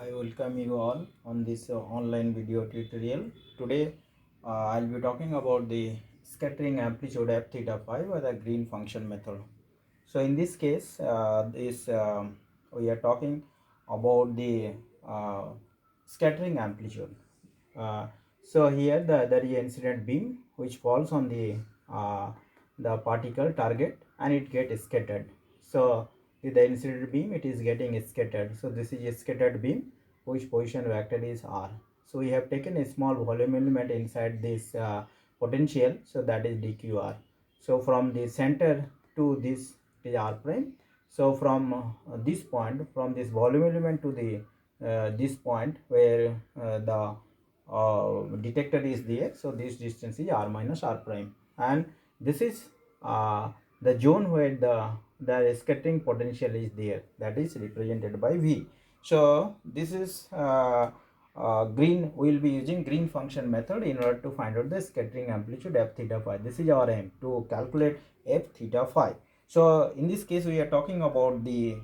I welcome you all on this online video tutorial. Today I'll be talking about the scattering amplitude f theta phi by the green function method. So in this case, we are talking about the uh, scattering amplitude. So here there is incident beam which falls on the particle target and it gets scattered. So with the incident beam it is getting scattered. So this is a scattered beam which position vector is r. So we have taken a small volume element inside this potential, so that is dqr. So from the center to this is r prime. So from this point, from this volume element to the this point where the detector is there, so this distance is r minus r prime, and this is the zone where the scattering potential is there, that is represented by v. So this is green. We will be using green function method in order to find out the scattering amplitude f theta phi. This is our aim, to calculate f theta phi. So in this case we are talking about the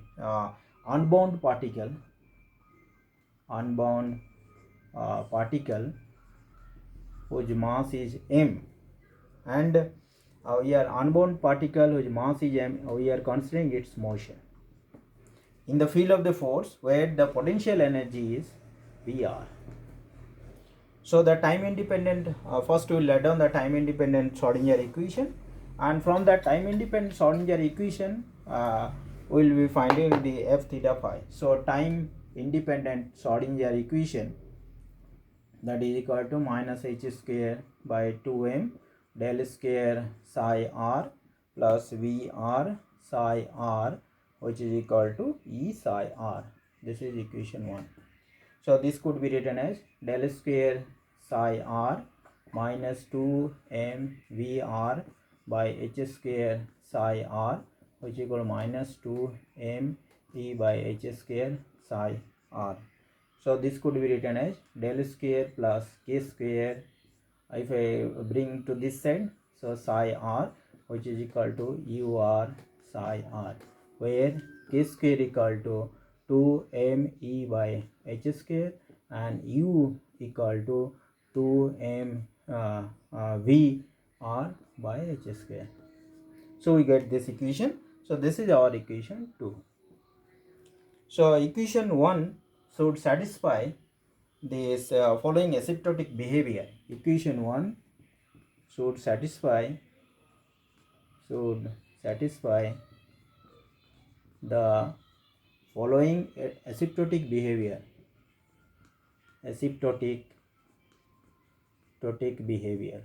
unbound particle, unbound particle whose mass is m, and we are unbound particle whose mass is m, we are considering its motion in the field of the force where the potential energy is Vr. So the time independent, first we will write down the time independent Schrodinger equation, and from that time independent Schrodinger equation we will be finding the f theta phi. So time independent Schrodinger equation, that is equal to minus h square by 2m del square psi r plus Vr psi r, which is equal to E psi r. This is equation 1. So this could be written as del square psi r minus 2m Vr by h square psi r, which is equal to minus 2m E by h square psi r. So this could be written as del square plus k square, if I bring to this side, so psi r, which is equal to ur psi r, where k square equal to 2m E by h square and u equal to 2m v r by h square. So we get this equation. So this is our equation 2. So equation 1 should satisfy this following asymptotic behavior. Equation 1 should satisfy the following asymptotic behavior. Asymptotic behavior,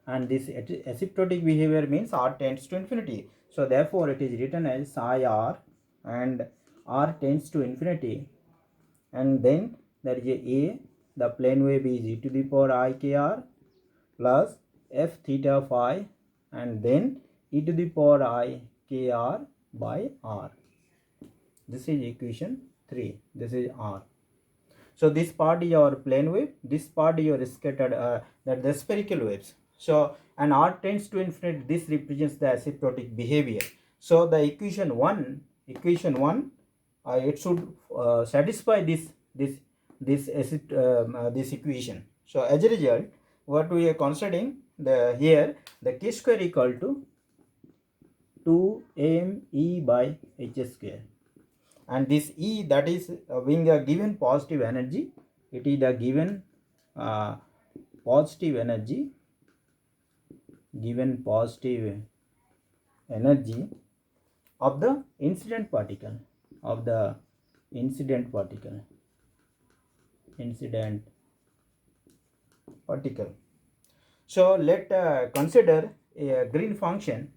and this asymptotic behavior means r tends to infinity. So therefore it is written as psi r, and r tends to infinity, and then there is a the plane wave is e to the power I k r plus f theta phi, and then e to the power I k r by r. This is equation 3. This is r. So this part is your plane wave, this part is your scattered that the spherical waves. So and r tends to infinity, this represents the asymptotic behavior. So the equation 1 it should satisfy this equation. So as a result, what we are considering, here the k square equal to 2m E by h square, and this E, that is being a given positive energy, it is the given positive energy, of the incident particle, So let consider a green function.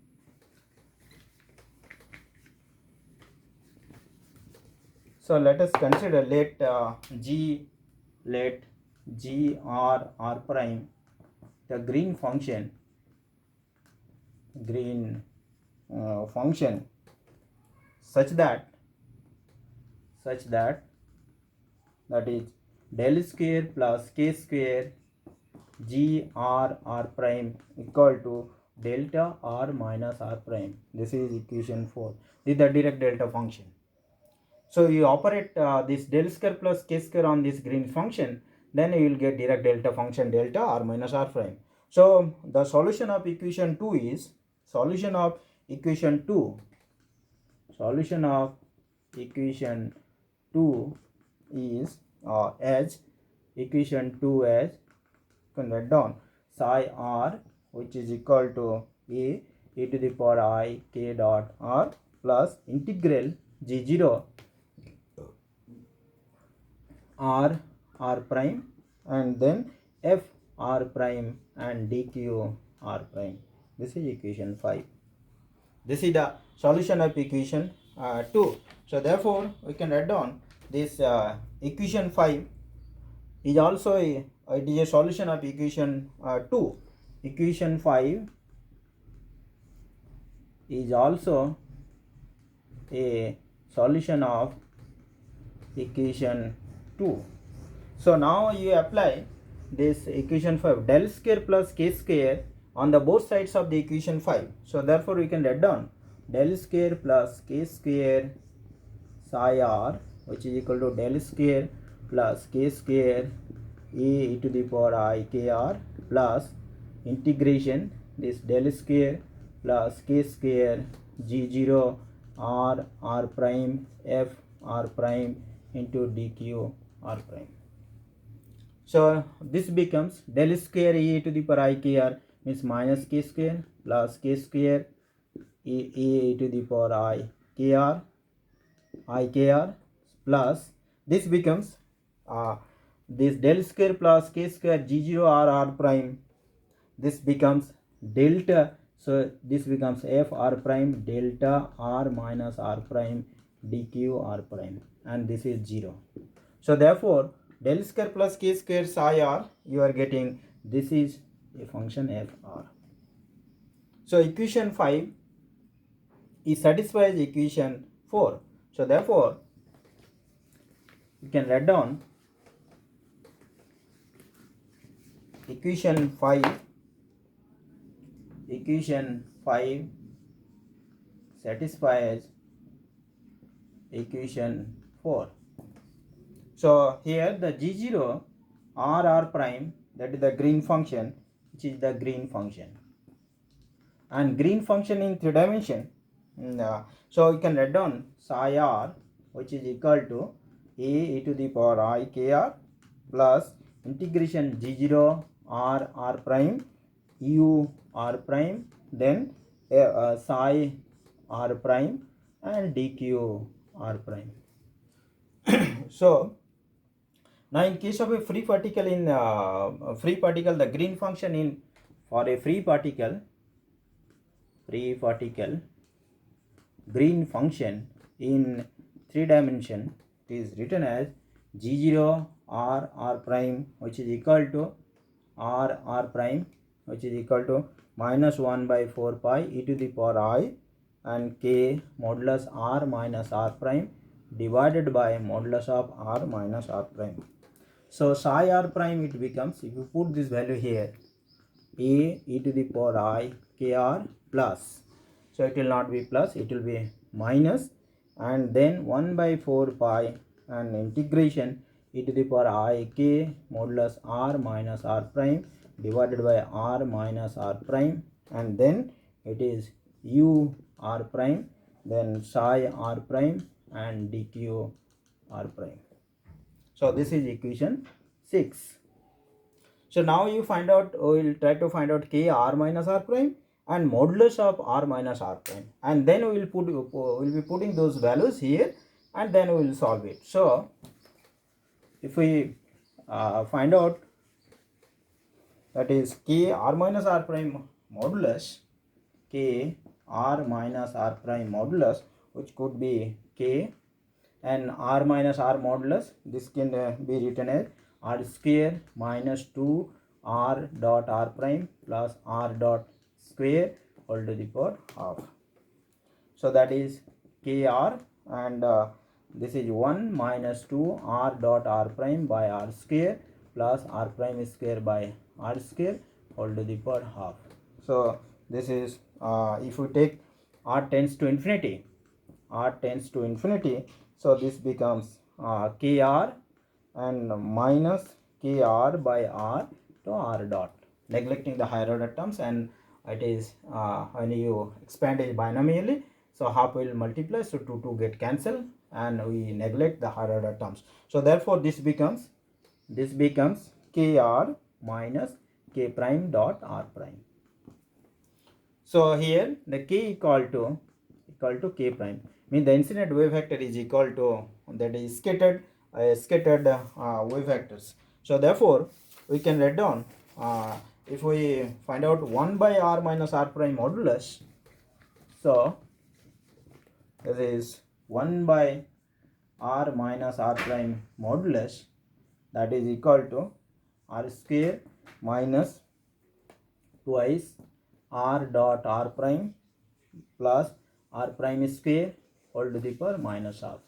So let us consider, let g r prime, the green function, such that that is del square plus k square g r prime equal to delta r minus r prime. This is equation 4. This is the direct delta function. So you operate this del square plus k square on this Green function, then you will get Dirac delta function delta r minus r prime. So the solution of equation 2 is solution of equation 2 is as equation 2 as can write down psi r, which is equal to a e to the power I k dot r plus integral g0 r prime and then f r prime and dq r prime. This is equation 5. This is the solution of equation 2. So therefore we can write down this equation 5 is also it is a solution of equation 2. Equation 5 is also a solution of equation 2. So now you apply this equation 5 del square plus k square on the both sides of the equation 5. So therefore we can write down del square plus k square psi r, which is equal to del square plus k square e to the power I k r plus integration this del square plus k square g0 r prime f r prime into dq r prime. So this becomes del square e to the power I k r means minus k square plus k square e to the power I k r plus this becomes this del square plus k square g0 r prime, this becomes delta, so this becomes f r prime delta r minus r prime dq r prime, and this is 0. So therefore del square plus k square psi r, you are getting this is a function f r. So equation 5 is satisfies equation 4. So therefore you can write down equation 5 satisfies equation 4. So here the g0 r prime, that is the Green function, which is the Green function, and Green function in 3 dimension. So you can write down psi r, which is equal to a e to the power I k r plus integration g0 r prime u r prime, then psi r prime and dq r prime. So now in case of a free particle, in the Green function in for a free particle Green function in 3 dimension is written as g0 r prime, which is equal to r prime, which is equal to minus 1 by 4 pi e to the power I and k modulus r minus r prime divided by modulus of r minus r prime. So psi r prime, it becomes, if you put this value here, a e to the power I k r plus, so it will not be plus, it will be minus, and then 1 by 4 pi and integration e to the power I k modulus r minus r prime divided by r minus r prime, and then it is u r prime, then psi r prime and dq r prime. So this is equation 6. So now you find out, we will try to find out k r minus r prime and modulus of r minus r prime, and then we will be putting those values here, and then we will solve it. So if we find out, that is k r minus r prime modulus, k r minus r prime modulus, which could be k and r minus r modulus, this can be written as r square minus 2 r dot r prime plus r dot square all to the power half. So that is kr, and this is 1 minus 2 r dot r prime by r square plus r prime square by r square all to the power half. So this is if we take r tends to infinity, So this becomes kr and minus kr by r to r dot, neglecting the higher order terms, and it is when you expand it binomially, so half will multiply, so 2 get cancelled and we neglect the higher order terms. So therefore this becomes kr minus k prime dot r prime. So here the k equal to k prime, means the incident wave vector is equal to, that is scattered wave vectors. So therefore we can write down, if we find out 1 by r minus r prime modulus, so this is 1 by r minus r prime modulus, that is equal to r square minus twice r dot r prime plus r prime square whole to the power minus half,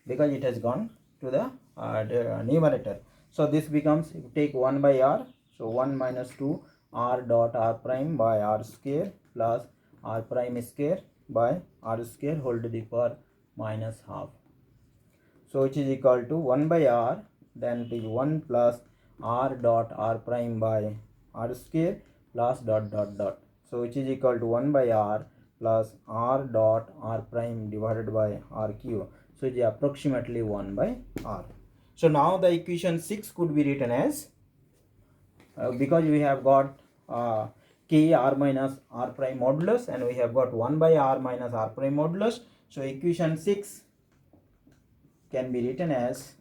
because it has gone to the numerator. So this becomes, if you take 1 by r, so 1 minus 2 r dot r prime by r square plus r prime square by r square whole to the power minus half. So which is equal to 1 by r, then it is 1 plus r dot r prime by r square plus dot dot dot. So which is equal to 1 by r plus r dot r prime divided by r cube. So it is approximately 1 by r. So now the equation 6 could be written as, because we have got k r minus r prime modulus and we have got 1 by r minus r prime modulus. So equation 6 can be written as,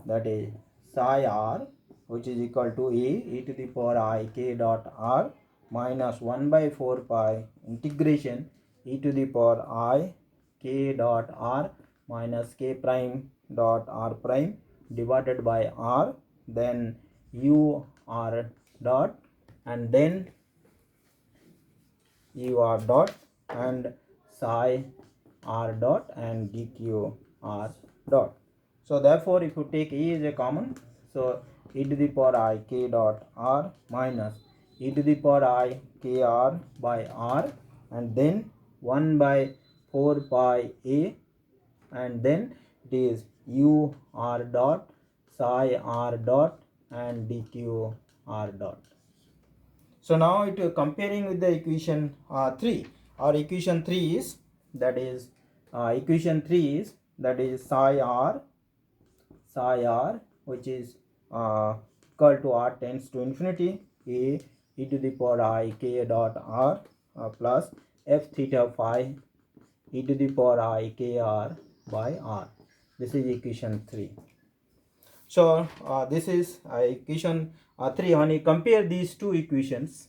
that is psi r, which is equal to e to the power I k dot r minus 1 by 4 pi integration e to the power I k dot r minus k prime dot r prime divided by r, then u r dot, and then u r dot, and psi r dot and dq r dot. So therefore if you take e as a common, so e to the power I k dot r minus e to the power I k r by r, and then 1 by 4 pi a, and then it is u r dot, psi r dot and dq r dot. So now it comparing with the equation 3, our equation 3 is, that is psi r, which is equal to r tends to infinity a e to the power I k dot r plus f theta phi e to the power I k r by r. This is equation 3. So this is equation 3. When you compare these two equations,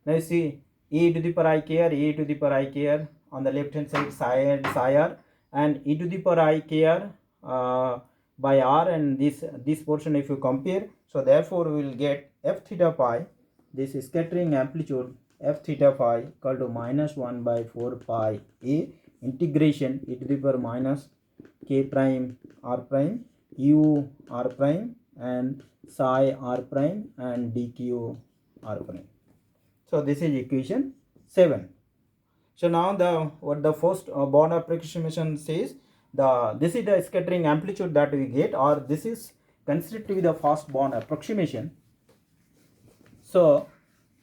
now you see e to the power I k r, e to the power I k r on the left hand side psi r, and e to the power I k r by r, and this portion if you compare, so therefore we will get f theta pi, this scattering amplitude f theta phi equal to minus 1 by 4 pi a integration e to the power minus k prime r prime u r prime and psi r prime and dq r prime. So this is equation 7. So now what the first Born approximation says, this is the scattering amplitude that we get, or this is considered to be the first Born approximation. So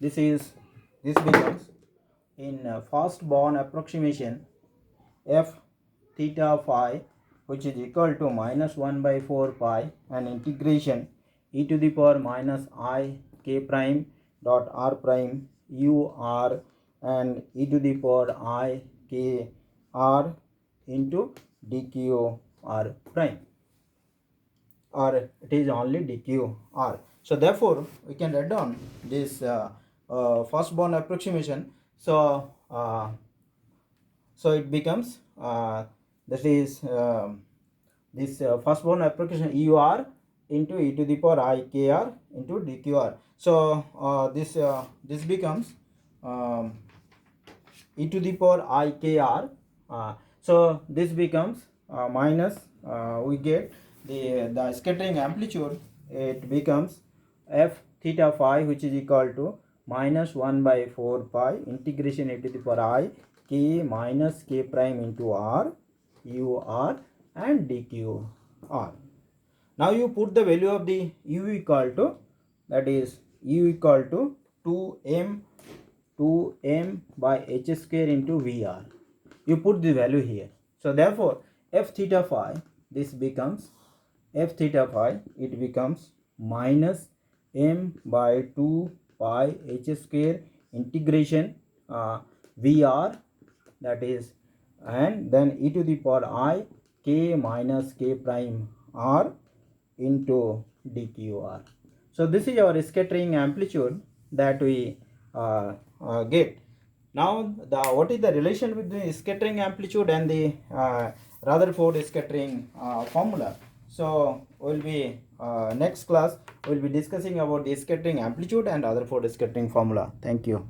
this becomes, in first Born approximation, f theta phi, which is equal to minus 1 by 4 pi and integration e to the power minus I k prime dot r prime u r and e to the power I k r into dq r prime, or it is only dq r. So therefore we can write down this first Born approximation. So so it becomes, that is this first Born approximation u r into e to the power I k r into dq r. So this becomes e to the power I k r. So this becomes minus, we get the scattering amplitude, it becomes f theta phi, which is equal to minus 1 by 4 pi integration e to the power I k minus k prime into r u r and dq r. Now you put the value of the u equal to, that is u equal to 2m by h square into vr. You put the value here. So therefore f theta phi, this becomes f theta phi, it becomes minus m by 2 pi h square integration vr, that is, and then e to the power I k minus k prime r into dqr. So this is our scattering amplitude that we get. Now what is the relation between scattering amplitude and the Rutherford scattering formula? So we'll be next class we'll be discussing about the scattering amplitude and Rutherford scattering formula. Thank you.